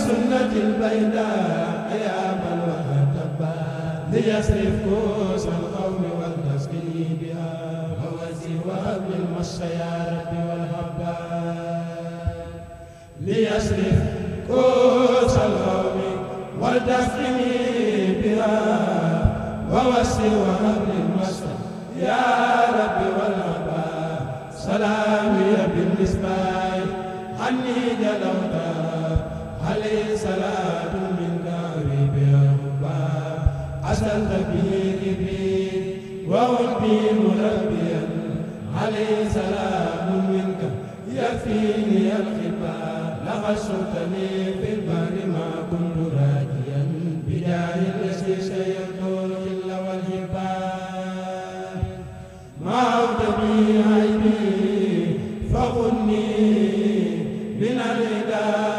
Sunna البيداء يا من وهتبا ليصرف كوس القوم والتسقي بها ووزي وهب المس يا ربي والهبا ليصرف كوس القوم والتسقي بها ووزي وهب المس يا ربي والهبا سلامي بالمسباح عني جلوتا عليه صلاة منك بها أسألت به كبير وألبي مربيا عليه سلام منك يكفيني الخبا لقد سرتني في البر ما كنت راجيا بجاه الذي سيرته الخل والهبا ما عود بي عيبي فخذني من الرداء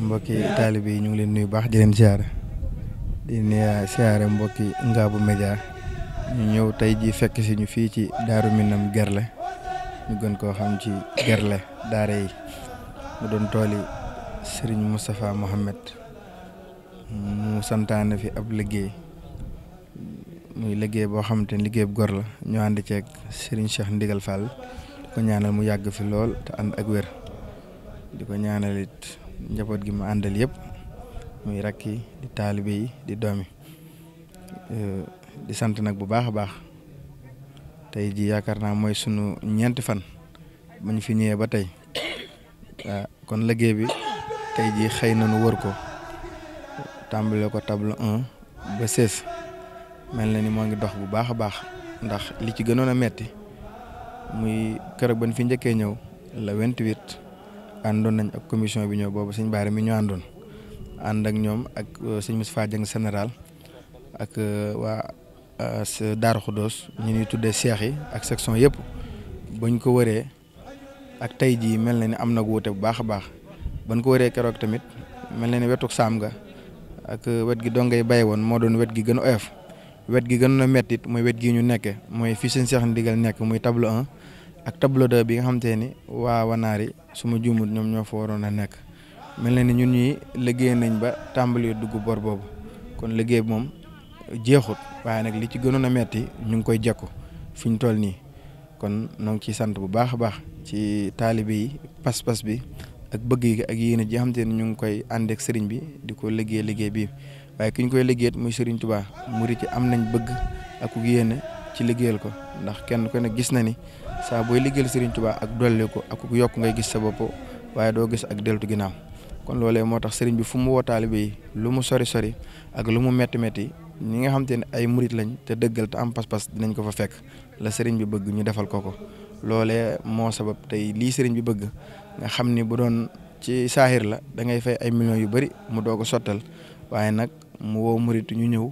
mbokki taalibe yi ñu ngi leen nuyu baax di leen siyaare di siyaare mbokki Ngabou Média ñu ñëw tey ji fekk si ñu fii ci Daaru Minam Gerle ñu gën koo xam ci Gerle daara yi mu doon tooli Serigne Moustapha Mohamed mu santaane fi ab liggéey muy liggéey boo xamante ne liggéey bu gor la ñu ànd ceeg Serigne Cheikh Ndigal Fall di ko ñaanal mu yàgg fi lool te ànd ak wér di ko ñaanal it njaboot gi ma àndal yëpp muy rakki di taalibe yi di doomi di sant nag bu baax a baax tey ji yaakaar naa mooy sunu ñeenti fan ba ñu fi ñëwee ba tey waaw kon liggéey bi tey ji xëy na nu wër ko tàmbale ko table 1 ba 16 mel na ni moo ngi dox bu baax a baax ndax li ci gënoon a metti muy keroog ban fi njëkkee ñëw la 28 àndoon nañ ak commission bi ñëw boobu sëñ Baara mi ñu àndoon ànd ak ñoom ak sëñ Moustapha Dieng général ak waa Daaru Xudoos ñu ñuy tuddee seex yi ak section yëpp bañ ko wëree ak tey jii mel na ni am na wuute bu baax a baax bañ ko wëree keroog tamit mel na ni wetuk saam nga ak wet gi dongay bay woon moo doon wet gi gën a oyof wet gi gën a mettit mooy wet gi ñu nekke mooy fii sëñ Cheikh Ndigal nekk muy tableau 1 ak tableau 2 bi nga xamante ni waa Wanaari su ma juumut ñoom ñoo fa waroon a nekk mel na ni ñun ñi liggéey nañ ba tàmbali dugg bor boobu kon liggéey bi moom jeexut waaye nag li ci gënoon a metti ñu ngi koy jekku fi ñu toll nii kon noo ngi ciy sant bu baax a baax ci taalibe yi pas-pas bi ak bëgg yi ak yéene ji xamante ni ñu ngi koy ànd ak sëriñ bi di ko liggéey bi waaye ki ñu koy liggéeyat muy Serigne Touba murit yi am nañ bëgg ak ku yéene ci liggéeyal ko ndax kenn ku ne gis na ni saa booy liggéeyal Serigne Touba ak dolli ko ak ku yokk ngay gis sa bopp waaye doo gis ak deltu ginnaaw kon loolee moo tax Serigne bi fu mu woo taalibe yi lu mu sori sori ak lu mu metti metti ñi nga xam te ne ay murit lañ te dëggal te am pas-pas dinañ ko fa fekk la Serigne bi bëgg ñu defal ko loolee moo sabab tey lii Serigne bi bëgg nga xam ni bu doon ci saaxir la da ngay fay ay millions yu bari mu doog a sottal waaye nag mu woo murit ñu ñëw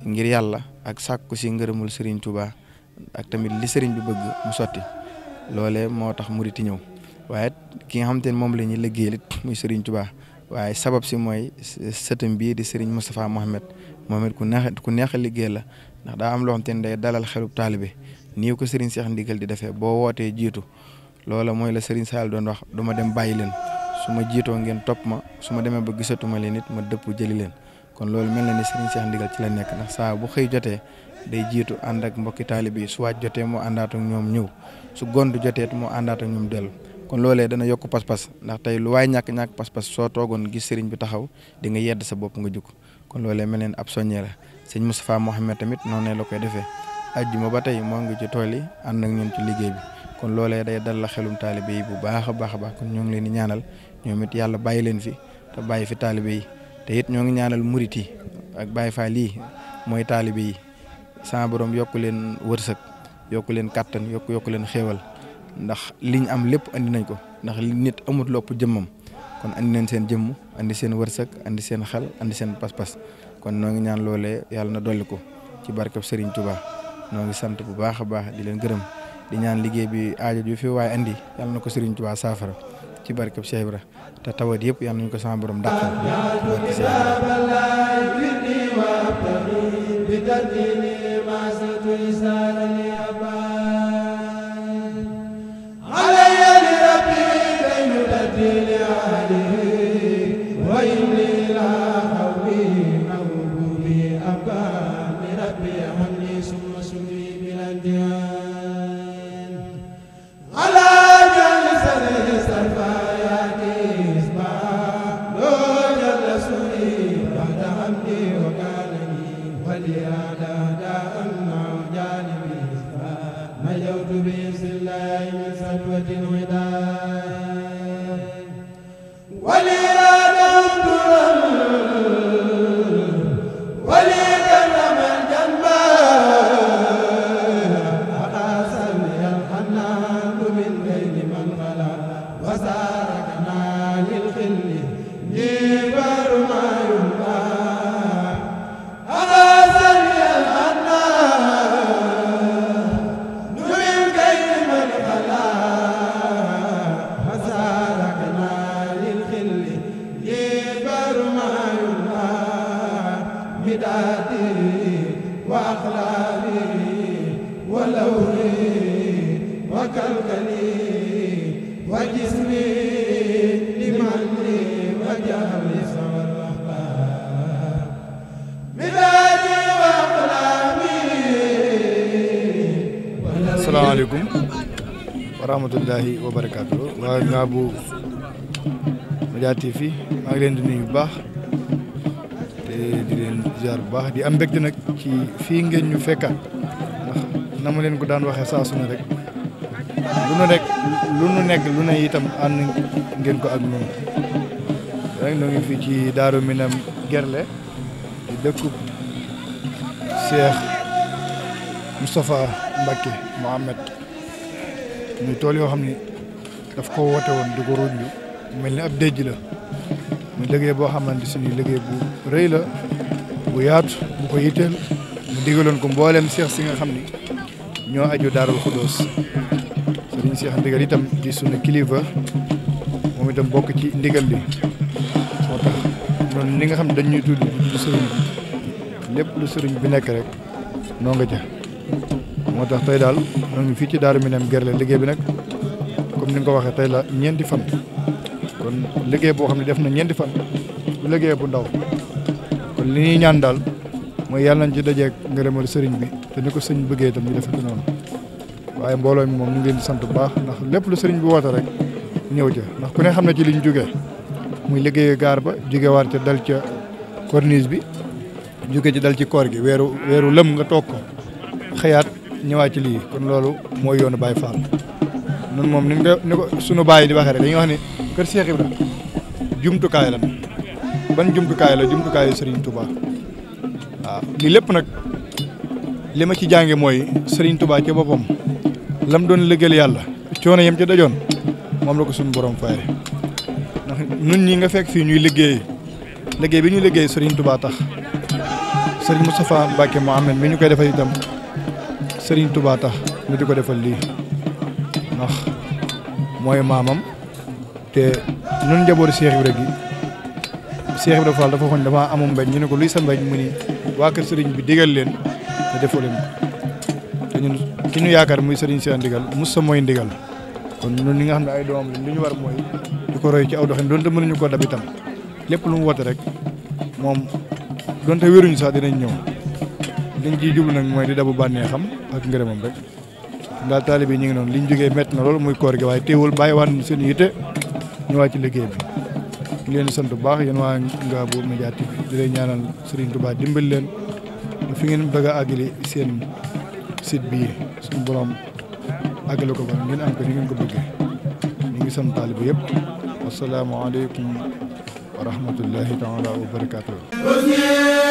ngir yàlla ak sàkku si ngërëmul Serigne Touba ak tamit li Serigne bi bëgg mu sotti loolee moo tax murit ñëw waaye ki nga xam te ne moom la ñuy liggéeyal it muy Serigne Touba waaye sabab si mooy sëtam bii di Serigne Moustapha Mohamed moom it ku neex a liggéey la ndax daa am loo xam te ne day dalal xelub taalibe nii ko Serigne Cheikh Ndigal di defee boo wootee jiitu loola mooy la Serigne Sall doon wax du ma dem bàyyi leen su ma jiitoo ngeen topp ma su ma demee ba gisatuma leen it ma dëpp jëli leen kon loolu mel na ni Serigne Cheikh Ndigal ci la nekk ndax saa bu xëy jotee day jiitu ànd ak mbokki taalibe yi su waaj jotee moo àndaat ak ñoom ñëw su gont jotee moo àndaat ak ñoom dellu kon loolee dana yokk pas-pas ndax tey lu waay ñàkk pas-pas soo toogoon gis Serigne bi taxaw di nga yedd sa bopp nga jukk kon loolee mel ne ab soññee la sëñ Moustapha Mohamed tamit noonu la koy defee ajjuma ba tey moo ngi ci tool yi ànd ak ñun ci liggéey bi kon loolee day dal la xelum taalibe yi bu baax a baax kon ñoo ngi leen di ñaanal ñoom it yàlla bàyyi leen fi te bàyyi fi taalibe yi te it ñoo ngi ñaanal murit yi ak Baay Faal lii mooy taalibe yi sama borom yokku leen wërsëg yokku leen kàttan yokku leen xéewal ndax liñ am lépp andi nañ ko ndax nit amut lopp jëmmam kon andi nañ seen jëmm andi seen wërsëg andi seen xel andi seen pas-pas kon noo ngi ñaan loolee yàlla na dolli ko ci barkeb Serigne Touba noo ngi sant bu baax a baax di leen gërëm di ñaan liggéey bi aajo ju fi waaye andi yàlla na ko Serigne Touba saafara ci barkeb Cheikh Ibra te tawat yëpp yàlla nañu ko sama borom dàqal asalaamaaleykum wa rahmatullahi wa barakaatu waa Ngabou Média TV maa ngi leen di nuyu bu baax te di leen ziar bu baax di am mbégte nag ci fii ngeen ñu fekkaat ndax na ma leen ko daan waxee saa su ne rek lu nu nekk lu ne itam ànd ngeen ko ak noonu rek ñoo ngi fii ci Daaru Minam Gerle di dëkku Cheikh Moustapha Mbacké Mohamed muy tool yoo xam ni daf ko woote woon di ko ruñu mel ni ab déj la muy liggéey boo xamante suñu liggéey bu rëy la bu yaatu bu ko yitteel mu digaloon ko mboolem Cheikh si nga xam ni ñoo aju Daarul Xudoos sëriñ Cheikh Ndigal itam di suñu kilifa moom itam bokk ci ndigal li moo tax noonu li nga xam ne dañuy tudd du sëriñ bi lépp lu sëriñ bi nekk rek noo nga ca moo tax tey daal ñoo ngi fii ci Daaru Minam Gerle liggéey bi nag comme ni nga ko waxee tey la ñeenti fan kon liggéey boo xam ne def na ñeenti fan bu liggéey bu ndaw kon li ñuy ñaan daal mooy yàlla nañ ci dajeeg ngërëmal sëriñ bi te ni ko sëriñ bëggee itam ñu defe ko noonu waaye mbooloo mi moom ñu ngi leen di sant bu baax ndax lépp lu sëriñ bi woote rek ñëw ca ndax ku ne xam ne ci liñ jógee muy liggéeyu gaar ba jóge waar ca dal ca corniche bi jóge ci dal ci koor gi weeru lëm nga toog ko xëyaat ñëwaat ci lii kon loolu mooy yoonu Baye Fall nun moom ni ko sunu baay di waxee rek dañuy wax ni kër Cheikh Ibra jumtukaay la ban jumtukaay la jumtukaayu Serigne Touba waaw lii lépp nag li ma ci jànge mooy Serigne Touba ci boppam lam doon liggéeyal yàlla coono yem ci dajoon moom la ko suñu borom faye ndax nun ñi nga fekk fii ñuy liggéey bi ñuy liggéey Serigne Touba tax Serigne Moustapha Mbacké Mohamed mi ñu koy defal itam Serigne Touba tax ñu di ko defal lii ndax mooy maamam te ñun njabootu Cheikh Ibra gi Cheikh Ibra Fall dafa waxoon dafa amum mbañ ñu ne ko luy sa mbañ mu ni waa kër Serigne bi digal leen te defoo leen ko te ñun ki ñu yaakaar muy Serigne Cheikh ndigal mus sa mooy ndigal kon ñun ñi nga xam ne ay doomam lañ li ñu war mooy di ko roy ci aw doxin doonte mënuñu ko dab itam lépp lu mu woote rek moom doonte wéruñu sax dinañ ñëw liñ ciy jublu nag mooy di dabu bànnee xam ak ngërëmam rek daal taalibe yi ñu ngi noonu liñ jógee métti na loolu muy koor gi waaye teewul bàyyiwaat seen yitte ñëwaat ci liggéey bi ñu leen sant bu baax yéen waa Ngabou Média TV di leen ñaanal Serigne Touba dimbali leen fi ngeen bëgg a àggali seen site bii suñu borom àggale ko ba ngeen am ko ni ngeen ko bëggee ñu ngi sant taalibe yëpp asalaamaaleykum wa rahmatullahi taala wa barakaatuh